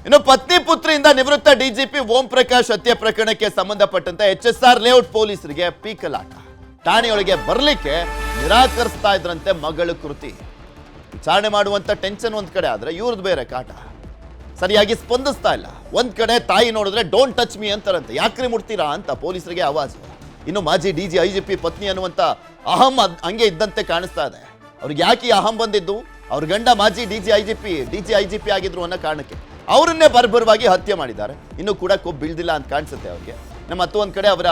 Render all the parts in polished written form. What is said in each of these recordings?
ಇನ್ನು ಪತ್ನಿ ಪುತ್ರಿಯಿಂದ ನಿವೃತ್ತ ಡಿಜಿಪಿ ಓಂ ಪ್ರಕಾಶ್ ಹತ್ಯೆ ಪ್ರಕರಣಕ್ಕೆ ಸಂಬಂಧಪಟ್ಟಂತೆ HSR ಲೇಔಟ್ ಪೊಲೀಸರಿಗೆ ಪೀಕಲಾಟ. ಠಾಣೆಯೊಳಗೆ ಬರಲಿಕ್ಕೆ ನಿರಾಕರಿಸ್ತಾ ಇದ್ರಂತೆ ಮಗಳು ಕೃತಿ. ವಿಚಾರಣೆ ಮಾಡುವಂತ ಟೆನ್ಷನ್ ಒಂದ್ ಕಡೆ ಆದ್ರೆ ಇವ್ರದ್ದು ಬೇರೆ ಕಾಟ. ಸರಿಯಾಗಿ ಸ್ಪಂದಿಸ್ತಾ ಇಲ್ಲ. ಒಂದ್ ಕಡೆ ತಾಯಿ ನೋಡಿದ್ರೆ ಡೋಂಟ್ ಟಚ್ ಮೀ ಅಂತಾರಂತೆ. ಯಾಕ್ರಿ ಮುಡ್ತೀರಾ ಅಂತ ಪೊಲೀಸರಿಗೆ ಆವಾಜು. ಇನ್ನು ಮಾಜಿ DGIGP ಪತ್ನಿ ಅನ್ನುವಂತ ಅಹಂ ಹಂಗೆ ಇದ್ದಂತೆ ಕಾಣಿಸ್ತಾ ಇದೆ. ಅವ್ರಿಗೆ ಯಾಕೆ ಅಹಂ ಬಂದಿದ್ದು? ಅವ್ರ ಗಂಡ ಮಾಜಿ DGIGP ಆಗಿದ್ರು ಅನ್ನೋ ಕಾರಣಕ್ಕೆ ಅವರನ್ನೇ ಬರ್ಬರವಾಗಿ ಹತ್ಯೆ ಮಾಡಿದ್ದಾರೆ. ಇನ್ನೂ ಕೂಡ ಕೊಬ್ಬು ಬೀಳ್ದಿಲ್ಲ ಅಂತ ಕಾಣಿಸುತ್ತೆ ಅವ್ರಿಗೆ. ನಮ್ಮ ಮತ್ತೊಂದ್ ಕಡೆ ಅವರ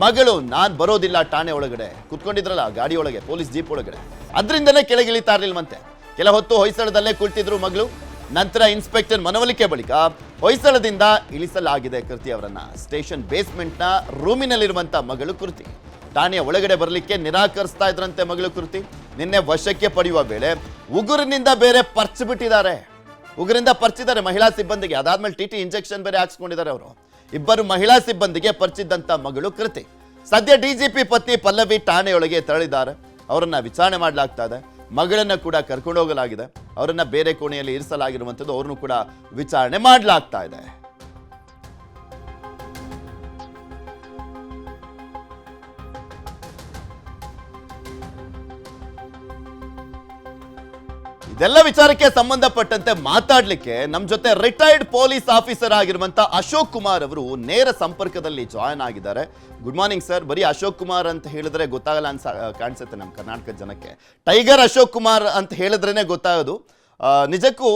ಮಗಳು ನಾನ್ ಬರೋದಿಲ್ಲ ಠಾಣೆ ಒಳಗಡೆ ಕೂತ್ಕೊಂಡಿದ್ರಲ್ಲ ಗಾಡಿ ಒಳಗೆ, ಪೊಲೀಸ್ ಜೀಪ್ ಒಳಗಡೆ, ಅದರಿಂದನೇ ಕೆಳಗಿಳಿತಾ ಇರ್ಲಿಲ್ವಂತೆ. ಕೆಲ ಹೊತ್ತು ಹೊಯ್ಸಳದಲ್ಲೇ ಕುಳಿತಿದ್ರು ಮಗಳು. ನಂತರ ಇನ್ಸ್ಪೆಕ್ಟರ್ ಮನವೊಲಿಕೆ ಬಳಿಕ ಹೊಯ್ಸಳದಿಂದ ಇಳಿಸಲಾಗಿದೆ ಕೃತಿ ಅವರನ್ನ. ಸ್ಟೇಷನ್ ಬೇಸ್ಮೆಂಟ್ನ ರೂಮಿನಲ್ಲಿರುವಂತ ಮಗಳು ಕೃತಿ ಠಾಣೆಯ ಒಳಗಡೆ ಬರಲಿಕ್ಕೆ ನಿರಾಕರಿಸ್ತಾ ಇದ್ರಂತೆ ಮಗಳು ಕೃತಿ. ನಿನ್ನೆ ವಶಕ್ಕೆ ಪಡೆಯುವ ವೇಳೆ ಉಗುರಿನಿಂದ ಬೇರೆ ಪರ್ಚಿಬಿಟ್ಟಿದ್ದಾರೆ. ಉಗುರಿಂದ ಪರ್ಚಿದ್ದಾರೆ ಮಹಿಳಾ ಸಿಬ್ಬಂದಿಗೆ. ಅದಾದ್ಮೇಲೆ TT ಇಂಜೆಕ್ಷನ್ ಬೇರೆ ಹಾಕ್ಸ್ಕೊಂಡಿದ್ದಾರೆ ಅವರು. ಇಬ್ಬರು ಮಹಿಳಾ ಸಿಬ್ಬಂದಿಗೆ ಪರ್ಚಿದ್ದಂತ ಮಗಳು ಕೃತಿ. ಸದ್ಯ DGP ಪತ್ನಿ ಪಲ್ಲವಿ ಠಾಣೆಯೊಳಗೆ ತೆರಳಿದ್ದಾರೆ. ಅವರನ್ನ ವಿಚಾರಣೆ ಮಾಡಲಾಗ್ತಾ ಇದೆ. ಮಗಳನ್ನ ಕೂಡ ಕರ್ಕೊಂಡು ಹೋಗಲಾಗಿದೆ. ಅವರನ್ನ ಬೇರೆ ಕೋಣೆಯಲ್ಲಿ ಇರಿಸಲಾಗಿರುವಂಥದ್ದು. ಅವ್ರನ್ನು ಕೂಡ ವಿಚಾರಣೆ ಮಾಡಲಾಗ್ತಾ ಇದೆ. ಇದೆಲ್ಲ ವಿಚಾರಕ್ಕೆ ಸಂಬಂಧಪಟ್ಟಂತೆ ಮಾತಾಡ್ಲಿಕ್ಕೆ ನಮ್ಮ ಜೊತೆ ರಿಟೈರ್ಡ್ ಪೊಲೀಸ್ ಆಫೀಸರ್ ಆಗಿರುವಂತ ಅಶೋಕ್ ಕುಮಾರ್ ಅವರು ನೇರ ಸಂಪರ್ಕದಲ್ಲಿ ಜಾಯ್ನ್ ಆಗಿದ್ದಾರೆ. Good morning sir. ಬರೀ ಅಶೋಕ್ ಕುಮಾರ್ ಅಂತ ಹೇಳಿದ್ರೆ ಗೊತ್ತಾಗಲ್ಲ ಕಾಣಿಸುತ್ತೆ ನಮ್ಮ ಕರ್ನಾಟಕದ ಜನಕ್ಕೆ. ಟೈಗರ್ ಅಶೋಕ್ ಕುಮಾರ್ ಅಂತ ಹೇಳಿದ್ರೇನೆ ಗೊತ್ತಾಗೋದು. ನಿಜಕ್ಕೂ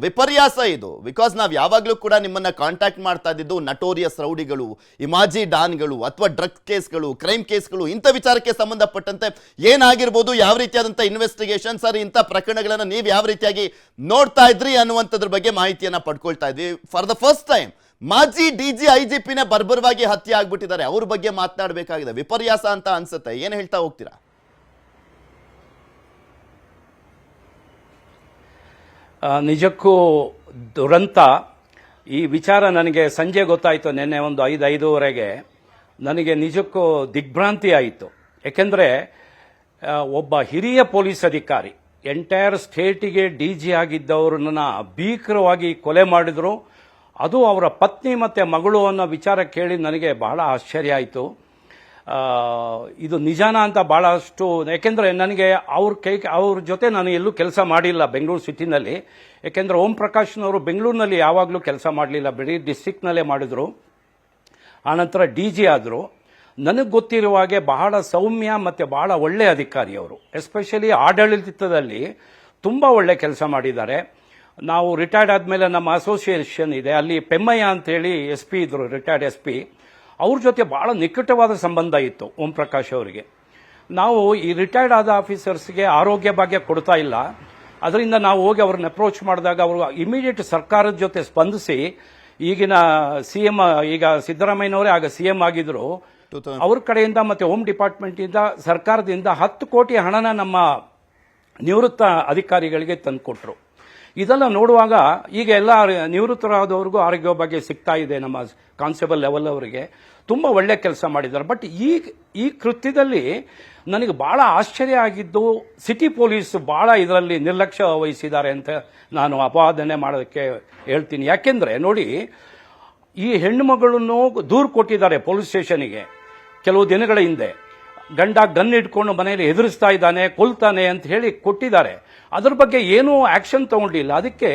ವಿಪರ್ಯಾಸ ಇದು. ಬಿಕಾಸ್ ನಾವು ಯಾವಾಗಲೂ ಕೂಡ ನಿಮ್ಮನ್ನ ಕಾಂಟ್ಯಾಕ್ಟ್ ಮಾಡ್ತಾ ಇದ್ದಿದ್ದು ನಟೋರಿಯಸ್ ರೌಡಿಗಳು, ಇಮಾಜಿ ಡಾನ್ಗಳು, ಅಥವಾ ಡ್ರಗ್ ಕೇಸ್ಗಳು, ಕ್ರೈಮ್ ಕೇಸ್ಗಳು, ಇಂಥ ವಿಚಾರಕ್ಕೆ ಸಂಬಂಧಪಟ್ಟಂತೆ ಏನಾಗಿರ್ಬೋದು, ಯಾವ ರೀತಿಯಾದಂಥ ಇನ್ವೆಸ್ಟಿಗೇಷನ್ ಸರ್, ಇಂಥ ಪ್ರಕರಣಗಳನ್ನು ನೀವು ಯಾವ ರೀತಿಯಾಗಿ ನೋಡ್ತಾ ಇದ್ರಿ ಅನ್ನುವಂಥದ್ರ ಬಗ್ಗೆ ಮಾಹಿತಿಯನ್ನ ಪಡ್ಕೊಳ್ತಾ ಇದ್ವಿ. ಫಾರ್ ದ ಫಸ್ಟ್ ಟೈಮ್ ಮಾಜಿ DGIGPನೇ ಬರ್ಬರವಾಗಿ ಹತ್ಯೆ ಆಗ್ಬಿಟ್ಟಿದ್ದಾರೆ. ಅವ್ರ ಬಗ್ಗೆ ಮಾತನಾಡಬೇಕಾಗಿದೆ. ವಿಪರ್ಯಾಸ ಅಂತ ಅನ್ಸುತ್ತೆ. ಏನು ಹೇಳ್ತಾ ಹೋಗ್ತೀರಾ? ನಿಜಕ್ಕೂ ದುರಂತ. ಈ ವಿಚಾರ ನನಗೆ ಸಂಜೆ ಗೊತ್ತಾಯಿತು. ನಿನ್ನೆ ಒಂದು 5-5:30 ನನಗೆ ನಿಜಕ್ಕೂ ದಿಗ್ಭ್ರಾಂತಿ ಆಯಿತು. ಯಾಕೆಂದರೆ ಒಬ್ಬ ಹಿರಿಯ ಪೊಲೀಸ್ ಅಧಿಕಾರಿ ಎಂಟೈರ್ ಸ್ಟೇಟಿಗೆ DG ಆಗಿದ್ದವ್ರನ್ನ ಭೀಕರವಾಗಿ ಕೊಲೆ ಮಾಡಿದ್ರು. ಅದು ಅವರ ಪತ್ನಿ ಮತ್ತು ಮಗಳು ಅನ್ನೋ ವಿಚಾರ ಕೇಳಿ ನನಗೆ ಬಹಳ ಆಶ್ಚರ್ಯ ಆಯಿತು. ಇದು ನಿಜಾನ ಅಂತ ಭಾಳಷ್ಟು. ಯಾಕೆಂದರೆ ನನಗೆ ಅವ್ರ ಜೊತೆ ನಾನು ಎಲ್ಲೂ ಕೆಲಸ ಮಾಡಿಲ್ಲ ಬೆಂಗಳೂರು ಸಿಟಿನಲ್ಲಿ. ಯಾಕೆಂದರೆ ಓಂ ಪ್ರಕಾಶ್ನವರು ಬೆಂಗಳೂರಿನಲ್ಲಿ ಯಾವಾಗಲೂ ಕೆಲಸ ಮಾಡಲಿಲ್ಲ, ಬರೀ ಡಿಸ್ಟ್ರಿಕ್ಟ್ನಲ್ಲೇ ಮಾಡಿದ್ರು. ಆನಂತರ DG ಆದರು. ನನಗೆ ಗೊತ್ತಿರುವ ಹಾಗೆ ಬಹಳ ಸೌಮ್ಯ ಮತ್ತು ಬಹಳ ಒಳ್ಳೆಯ ಅಧಿಕಾರಿ ಅವರು. ಎಸ್ಪೆಷಲಿ ಆಡಳಿತದಲ್ಲಿ ತುಂಬ ಒಳ್ಳೆ ಕೆಲಸ ಮಾಡಿದ್ದಾರೆ. ನಾವು ರಿಟೈರ್ಡ್ ಆದಮೇಲೆ ನಮ್ಮ ಅಸೋಸಿಯೇಷನ್ ಇದೆ, ಅಲ್ಲಿ ಪೆಮ್ಮಯ್ಯ ಅಂತೇಳಿ SP ಇದ್ರು, ರಿಟೈರ್ಡ್ SP. ಅವ್ರ ಜೊತೆ ಬಹಳ ನಿಕಟವಾದ ಸಂಬಂಧ ಇತ್ತು ಓಂ ಪ್ರಕಾಶ್ ಅವರಿಗೆ. ನಾವು ಈ ರಿಟೈರ್ಡ್ ಆದ ಆಫೀಸರ್ಸ್ಗೆ ಆರೋಗ್ಯ ಭಾಗ್ಯ ಕೊಡ್ತಾ ಇಲ್ಲ. ಅದರಿಂದ ನಾವು ಹೋಗಿ ಅವ್ರನ್ನ ಅಪ್ರೋಚ್ ಮಾಡಿದಾಗ ಅವರು ಇಮಿಡಿಯೇಟ್ ಸರ್ಕಾರದ ಜೊತೆ ಸ್ಪಂದಿಸಿ, ಈಗಿನ CM, ಈಗ ಸಿದ್ದರಾಮಯ್ಯನವರೇ ಆಗ CM ಆಗಿದ್ರು, ಅವ್ರ ಕಡೆಯಿಂದ ಮತ್ತೆ ಹೋಮ್ ಡಿಪಾರ್ಟ್ಮೆಂಟಿಂದ ಸರ್ಕಾರದಿಂದ 10 ಕೋಟಿ ಹಣನ ನಮ್ಮ ನಿವೃತ್ತ ಅಧಿಕಾರಿಗಳಿಗೆ ತಂದುಕೊಟ್ರು. ಇದೆಲ್ಲ ನೋಡುವಾಗ ಈಗ ಎಲ್ಲ ನಿವೃತ್ತರಾದವ್ರಿಗೂ ಆರೋಗ್ಯ ಬಗ್ಗೆ ಸಿಗ್ತಾ ಇದೆ. ನಮ್ಮ ಕಾನ್ಸ್ಟೇಬಲ್ ಲೆವೆಲ್ ಅವರಿಗೆ ತುಂಬ ಒಳ್ಳೆ ಕೆಲಸ ಮಾಡಿದ್ದಾರೆ. ಬಟ್ ಈ ಕೃತ್ಯದಲ್ಲಿ ನನಗೆ ಬಹಳ ಆಶ್ಚರ್ಯ ಆಗಿದ್ದು, ಸಿಟಿ ಪೊಲೀಸ್ ಬಹಳ ಇದರಲ್ಲಿ ನಿರ್ಲಕ್ಷ್ಯ ವಹಿಸಿದ್ದಾರೆ ಅಂತ ನಾನು ಅಪವಾದನೆ ಮಾಡೋದಕ್ಕೆ ಹೇಳ್ತೀನಿ. ಯಾಕೆಂದರೆ ನೋಡಿ, ಈ ಹೆಣ್ಣು ಮಗಳನ್ನು ದೂರು ಕೊಟ್ಟಿದ್ದಾರೆ ಪೊಲೀಸ್ ಸ್ಟೇಷನ್ಗೆ ಕೆಲವು ದಿನಗಳ ಹಿಂದೆ. ಗಂಡ ಗನ್ ಇಟ್ಕೊಂಡು ಮನೆಯಲ್ಲಿ ಎದುರಿಸ್ತಾ ಇದ್ದಾನೆ, ಕೊಲ್ತಾನೆ ಅಂತ ಹೇಳಿ ಕೊಟ್ಟಿದ್ದಾರೆ. ಅದ್ರ ಬಗ್ಗೆ ಏನೂ ಆಕ್ಷನ್ ತಗೊಂಡಿಲ್ಲ. ಅದಕ್ಕೆ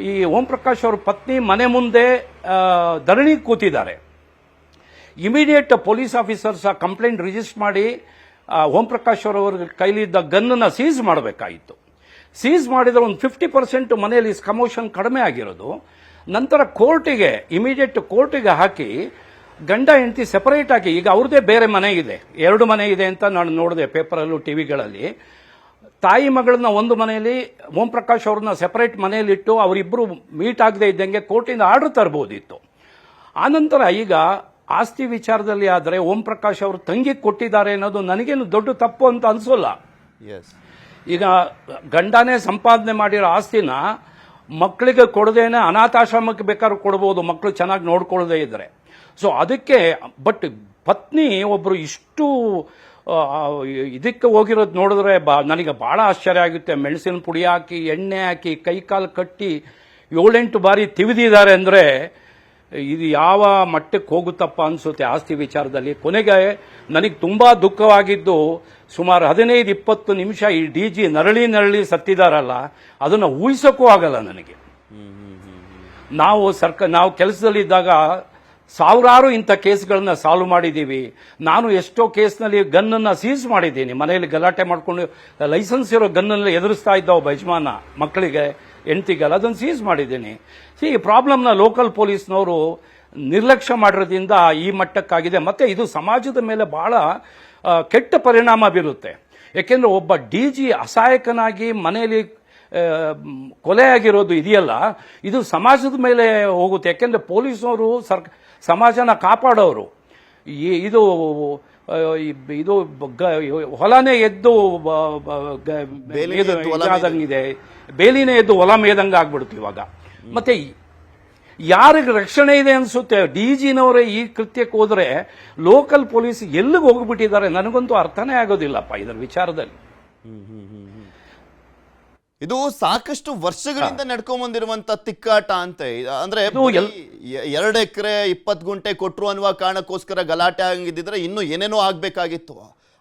ಈ ಓಂ ಪ್ರಕಾಶ್ ಅವ್ರ ಪತ್ನಿ ಮನೆ ಮುಂದೆ ಧರಣಿ ಕೂತಿದ್ದಾರೆ. ಇಮಿಡಿಯೇಟ್ ಪೊಲೀಸ್ ಆಫೀಸರ್ಸ್ ಆ ಕಂಪ್ಲೇಂಟ್ ರಿಜಿಸ್ಟರ್ ಮಾಡಿ ಓಂ ಪ್ರಕಾಶ್ ಅವರ ಕೈಲಿದ್ದ ಗನ್ನನ್ನು ಸೀಸ್ ಮಾಡಬೇಕಾಯಿತು. ಸೀಸ್ ಮಾಡಿದ್ರೆ ಒಂದು 50% ಮನೆಯಲ್ಲಿ ಕಮೋಷನ್ ಕಡಿಮೆ ಆಗಿರೋದು. ನಂತರ ಇಮಿಡಿಯೇಟ್ ಕೋರ್ಟಿಗೆ ಹಾಕಿ ಗಂಡ ಹೆಂಡತಿ ಸೆಪರೇಟ್ ಆಗಿ, ಈಗ ಅವ್ರದೇ ಬೇರೆ ಮನೆ ಇದೆ, 2 ಮನೆ ಇದೆ ಅಂತ ನಾನು ನೋಡಿದೆ ಪೇಪರಲ್ಲೂ ಟಿವಿಗಳಲ್ಲಿ. ತಾಯಿ ಮಗಳನ್ನ ಒಂದು ಮನೆಯಲ್ಲಿ, ಓಂ ಪ್ರಕಾಶ್ ಅವ್ರನ್ನ ಸೆಪರೇಟ್ ಮನೆಯಲ್ಲಿಟ್ಟು ಅವರಿಬ್ಬರು ಮೀಟ್ ಆಗದೆ ಇದ್ದಂಗೆ ಕೋರ್ಟಿಂದ ಆರ್ಡರ್ ತರಬಹುದಿತ್ತು. ಆನಂತರ ಈಗ ಆಸ್ತಿ ವಿಚಾರದಲ್ಲಿ ಆದರೆ ಓಂ ಪ್ರಕಾಶ್ ಅವರು ತಂಗಿ ಕೊಟ್ಟಿದ್ದಾರೆ ಅನ್ನೋದು ನನಗೇನು ದೊಡ್ಡ ತಪ್ಪು ಅಂತ ಅನ್ಸೋಲ್ಲ. ಈಗ ಗಂಡನೇ ಸಂಪಾದನೆ ಮಾಡಿರೋ ಆಸ್ತಿನ ಮಕ್ಕಳಿಗೆ ಕೊಡದೇನೆ ಅನಾಥಾಶ್ರಮಕ್ಕೆ ಬೇಕಾದ್ರೂ ಕೊಡಬಹುದು, ಮಕ್ಕಳು ಚೆನ್ನಾಗಿ ನೋಡ್ಕೊಳ್ಳದೆ ಇದ್ರೆ. ಸೊ ಅದಕ್ಕೆ ಬಟ್ ಪತ್ನಿ ಒಬ್ರು ಇಷ್ಟು ಇದಕ್ಕೆ ಹೋಗಿರೋದು ನೋಡಿದ್ರೆ ನನಗೆ ಬಹಳ ಆಶ್ಚರ್ಯ ಆಗುತ್ತೆ. ಮೆಣಸಿನ ಪುಡಿ ಹಾಕಿ, ಎಣ್ಣೆ ಹಾಕಿ, ಕೈಕಾಲು ಕಟ್ಟಿ 7-8 ಬಾರಿ ತಿವಿದಿದ್ದಾರೆ ಅಂದ್ರೆ ಇದು ಯಾವ ಮಟ್ಟಕ್ಕೆ ಹೋಗುತ್ತಪ್ಪ ಅನ್ಸುತ್ತೆ ಆಸ್ತಿ ವಿಚಾರದಲ್ಲಿ. ಕೊನೆಗೆ ನನಗೆ ತುಂಬಾ ದುಃಖವಾಗಿದ್ದು ಸುಮಾರು 15-20 ನಿಮಿಷ ಈ ಡಿಜಿ ನರಳಿ ಸತ್ತಿದಾರಲ್ಲ, ಅದನ್ನ ಊಹಿಸೋಕ್ಕೂ ಆಗಲ್ಲ ನನಗೆ. ನಾವು ಕೆಲಸದಲ್ಲಿದ್ದಾಗ ಸಾವಿರಾರು ಇಂಥ ಕೇಸ್ಗಳನ್ನ ಸಾಲ್ವ್ ಮಾಡಿದ್ದೀವಿ. ನಾನು ಎಷ್ಟೋ ಕೇಸ್ನಲ್ಲಿ ಗನ್ನನ್ನ ಸೀಸ್ ಮಾಡಿದ್ದೀನಿ. ಮನೆಯಲ್ಲಿ ಗಲಾಟೆ ಮಾಡ್ಕೊಂಡು ಲೈಸೆನ್ಸ್ ಇರೋ ಗನ್ನಲ್ಲಿ ಎದುರಿಸ್ತಾ ಇದ್ದ ಒಬ್ಬ ಯಜಮಾನ ಮಕ್ಕಳಿಗೆ ಹೆಂಡತಿಗೆಲ್ಲ ಅದನ್ನು ಸೀಸ್ ಮಾಡಿದ್ದೀನಿ. ಈ ಪ್ರಾಬ್ಲಮ್ನ ಲೋಕಲ್ ಪೊಲೀಸ್ನವರು ನಿರ್ಲಕ್ಷ್ಯ ಮಾಡಿರೋದ್ರಿಂದ ಈ ಮಟ್ಟಕ್ಕಾಗಿದೆ. ಮತ್ತೆ ಇದು ಸಮಾಜದ ಮೇಲೆ ಬಹಳ ಕೆಟ್ಟ ಪರಿಣಾಮ ಬೀರುತ್ತೆ. ಯಾಕೆಂದ್ರೆ ಒಬ್ಬ ಡಿಜಿ ಅಸಹಾಯಕನಾಗಿ ಮನೆಯಲ್ಲಿ ಕೊಲೆಯಾಗಿರೋದು ಇದೆಯಲ್ಲ, ಇದು ಸಮಾಜದ ಮೇಲೆ ಹೋಗುತ್ತೆ. ಯಾಕೆಂದ್ರೆ ಪೊಲೀಸ್ನವರು ಸಮಾಜನ ಕಾಪಾಡೋರು. ಇದು ಇದು ಹೊಲನೇ ಎದ್ದು ಇದಾದಂಗಿದೆ, ಬೇಲಿನೇ ಎದ್ದು ಹೊಲ ಮೇದಂಗ ಆಗ್ಬಿಡುತ್ತೆ ಇವಾಗ. ಮತ್ತೆ ಯಾರಿಗೆ ರಕ್ಷಣೆ ಇದೆ ಅನ್ಸುತ್ತೆ? ಡಿಜಿನವರೇ ಈ ಕೃತ್ಯಕ್ಕೆ ಹೋದ್ರೆ ಲೋಕಲ್ ಪೊಲೀಸ್ ಎಲ್ಲಿಗೆ ಹೋಗ್ಬಿಟ್ಟಿದ್ದಾರೆ ನನಗಂತೂ ಅರ್ಥನೇ ಆಗೋದಿಲ್ಲಪ್ಪ ಇದರ ವಿಚಾರದಲ್ಲಿ. ಇದು ಸಾಕಷ್ಟು ವರ್ಷಗಳಿಂದ ನಡ್ಕೊಂಡ್ ಬಂದಿರುವಂತ ತಿಕ್ಕಾಟ ಅಂತ. ಅಂದ್ರೆ 2 ಎಕರೆ 20 ಗುಂಟೆ ಕೊಟ್ರು ಅನ್ನುವ ಕಾರಣಕ್ಕೋಸ್ಕರ ಗಲಾಟೆ ಆಗಿದ್ದಿದ್ರೆ ಇನ್ನು ಏನೇನೋ ಆಗ್ಬೇಕಾಗಿತ್ತು.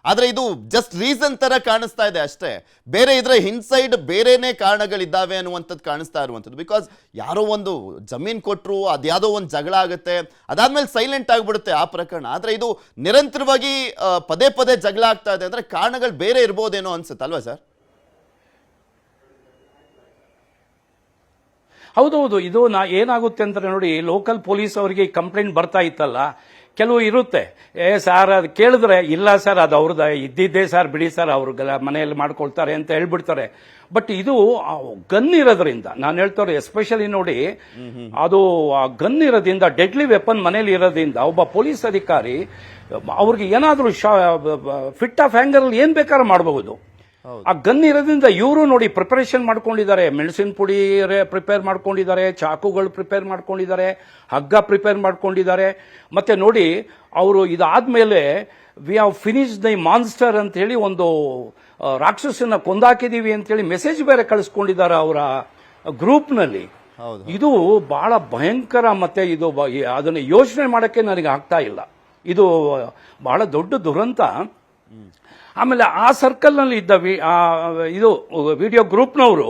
ಆದ್ರೆ ಇದು ಜಸ್ಟ್ ರೀಸನ್ ತರ ಕಾಣಿಸ್ತಾ ಇದೆ ಅಷ್ಟೇ. ಬೇರೆ ಇದ್ರೆ ಇನ್ಸೈಡ್ ಬೇರೆನೇ ಕಾರಣಗಳಿದ್ದಾವೆ ಅನ್ನುವಂಥದ್ದು ಕಾಣಿಸ್ತಾ ಇರುವಂಥದ್ದು. ಬಿಕಾಸ್ ಯಾರೋ ಒಂದು ಜಮೀನ್ ಕೊಟ್ರು, ಅದ್ಯಾವುದೋ ಒಂದು ಜಗಳ ಆಗುತ್ತೆ, ಅದಾದ್ಮೇಲೆ ಸೈಲೆಂಟ್ ಆಗ್ಬಿಡುತ್ತೆ ಆ ಪ್ರಕರಣ. ಆದ್ರೆ ಇದು ನಿರಂತರವಾಗಿ ಪದೇ ಪದೇ ಜಗಳ ಆಗ್ತಾ ಇದೆ ಅಂದ್ರೆ ಕಾರಣಗಳು ಬೇರೆ ಇರ್ಬೋದೇನೋ ಅನ್ಸುತ್ತೆ ಅಲ್ವಾ ಸರ್? ಹೌದೌದು. ಇದು ಏನಾಗುತ್ತೆ ಅಂತ ನೋಡಿ, ಲೋಕಲ್ ಪೊಲೀಸ್ ಅವರಿಗೆ ಕಂಪ್ಲೇಂಟ್ ಬರ್ತಾ ಇತ್ತಲ್ಲ, ಕೆಲವು ಇರುತ್ತೆ, ಸರ್ ಅದು ಕೇಳಿದ್ರೆ ಇಲ್ಲ ಸರ್ ಅದು ಅವ್ರದ್ದು ಇದ್ದಿದ್ದೇ ಸರ್, ಬಿಡಿ ಸರ್ ಅವ್ರ ಮನೆಯಲ್ಲಿ ಮಾಡ್ಕೊಳ್ತಾರೆ ಅಂತ ಹೇಳ್ಬಿಡ್ತಾರೆ. ಬಟ್ ಇದು ಗನ್ ಇರೋದ್ರಿಂದ ನಾನು ಹೇಳ್ತಾರೆ, ಎಸ್ಪೆಷಲಿ ನೋಡಿ ಅದು ಗನ್ ಇರೋದ್ರಿಂದ, ಡೆಡ್ಲಿ ವೆಪನ್ ಮನೇಲಿ ಇರೋದ್ರಿಂದ ಒಬ್ಬ ಪೊಲೀಸ್ ಅಧಿಕಾರಿ ಅವ್ರಿಗೆ ಏನಾದರೂ ಫಿಟ್ ಆಫ್ ಹ್ಯಾಂಗರ್ ಅಲ್ಲಿ ಏನ್ ಬೇಕಾದ್ರೂ ಮಾಡಬಹುದು. ಆ ಗನ್ ಇರೋದ್ರಿಂದ ಇವರು ನೋಡಿ ಪ್ರಿಪರೇಷನ್ ಮಾಡ್ಕೊಂಡಿದ್ದಾರೆ, ಮೆಣಸಿನ ಪುಡಿ ಪ್ರಿಪೇರ್ ಮಾಡ್ಕೊಂಡಿದ್ದಾರೆ, ಚಾಕುಗಳು ಪ್ರಿಪೇರ್ ಮಾಡ್ಕೊಂಡಿದ್ದಾರೆ, ಹಗ್ಗ ಪ್ರಿಪೇರ್ ಮಾಡ್ಕೊಂಡಿದ್ದಾರೆ. ಮತ್ತೆ ನೋಡಿ ಅವರು ಇದಾದ್ಮೇಲೆ we have finish the monster ಅಂತ ಹೇಳಿ ಒಂದು ರಾಕ್ಷಸನ್ನ ಕೊಂದಾಕಿದೀವಿ ಅಂತ ಹೇಳಿ ಮೆಸೇಜ್ ಬೇರೆ ಕಳಿಸ್ಕೊಂಡಿದ್ದಾರೆ ಅವರ ಗ್ರೂಪ್ನಲ್ಲಿ. ಇದು ಬಹಳ ಭಯಂಕರ. ಮತ್ತೆ ಇದು ಅದನ್ನ ಯೋಚನೆ ಮಾಡಕ್ಕೆ ನನಗೆ ಆಗ್ತಾ ಇಲ್ಲ. ಇದು ಬಹಳ ದೊಡ್ಡ ದುರಂತ. ಆಮೇಲೆ ಆ ಸರ್ಕಲ್ ನಲ್ಲಿ ಇದ್ದ ಇದು ವಿಡಿಯೋ ಗ್ರೂಪ್ನವರು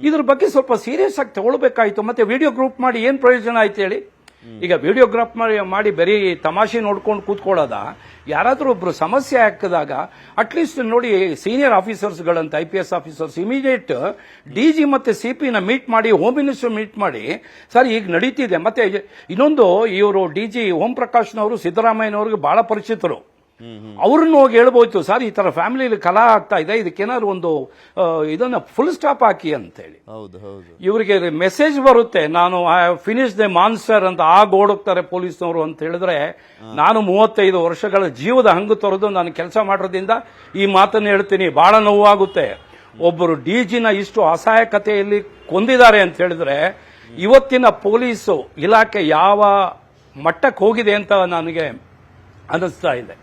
ಇದ್ರ ಬಗ್ಗೆ ಸ್ವಲ್ಪ ಸೀರಿಯಸ್ ಆಗಿ ತಗೊಳ್ಬೇಕಾಯ್ತು. ಮತ್ತೆ ವಿಡಿಯೋ ಗ್ರೂಪ್ ಮಾಡಿ ಏನ್ ಪ್ರಯೋಜನ ಆಯ್ತು ಹೇಳಿ? ಈಗ ವಿಡಿಯೋ ಗ್ರೂಪ್ ಮಾಡಿ ಬರೀ ತಮಾಷೆ ನೋಡ್ಕೊಂಡು ಕೂತ್ಕೊಳ್ಳೋದ? ಯಾರಾದ್ರೂ ಒಬ್ರು ಸಮಸ್ಯೆ ಹಾಕಿದಾಗ ಅಟ್ಲೀಸ್ಟ್ ನೋಡಿ, ಸೀನಿಯರ್ ಆಫೀಸರ್ಸ್ಗಳಂತ IPS ಆಫೀಸರ್ಸ್ ಇಮಿಡಿಯೇಟ್ DG ಮತ್ತೆ CP ನ ಮೀಟ್ ಮಾಡಿ, ಹೋಮ್ ಮಿನಿಸ್ಟರ್ ಮೀಟ್ ಮಾಡಿ, ಸರ್ ಈಗ ನಡೀತಿದೆ. ಮತ್ತೆ ಇನ್ನೊಂದು, ಇವರು DG ಓಂ ಪ್ರಕಾಶ್ನವರು ಸಿದ್ದರಾಮಯ್ಯನವ್ರಿಗೆ ಬಹಳ ಪರಿಚಿತರು. ಅವ್ರನ್ನ ಹೋಗಿ ಹೇಳ್ಬೋಯ್ತು, ಸರ್ ಈ ತರ ಫ್ಯಾಮಿಲಿಯಲ್ಲಿ ಕಲಾ ಆಗ್ತಾ ಇದೆ, ಇದಕ್ಕೇನಾದ್ರು ಒಂದು ಇದನ್ನ ಫುಲ್ ಸ್ಟಾಪ್ ಹಾಕಿ ಅಂತ ಹೇಳಿ. ಇವರಿಗೆ ಮೆಸೇಜ್ ಬರುತ್ತೆ, ನಾನು ಫಿನಿಶ್ ದ ಮಾನ್ಸ್ಟರ್ ಅಂತ ಓಡೋಗ್ತಾರೆ ಪೊಲೀಸ್ನವರು ಅಂತ ಹೇಳಿದ್ರೆ, ನಾನು 35 ವರ್ಷಗಳ ಜೀವದ ಹಂಗು ತೊರೆದು ನಾನು ಕೆಲಸ ಮಾಡೋದ್ರಿಂದ ಈ ಮಾತನ್ನು ಹೇಳ್ತೀನಿ. ಬಹಳ ನೋವಾಗುತ್ತೆ. ಒಬ್ಬರು DGನ ಇಷ್ಟು ಅಸಹಾಯಕತೆಯಲ್ಲಿ ಕೊಂದಿದ್ದಾರೆ ಅಂತ ಹೇಳಿದ್ರೆ ಇವತ್ತಿನ ಪೊಲೀಸು ಇಲಾಖೆ ಯಾವ ಮಟ್ಟಕ್ಕೆ ಹೋಗಿದೆ ಅಂತ ನನಗೆ ಅನಿಸ್ತಾ ಇದೆ.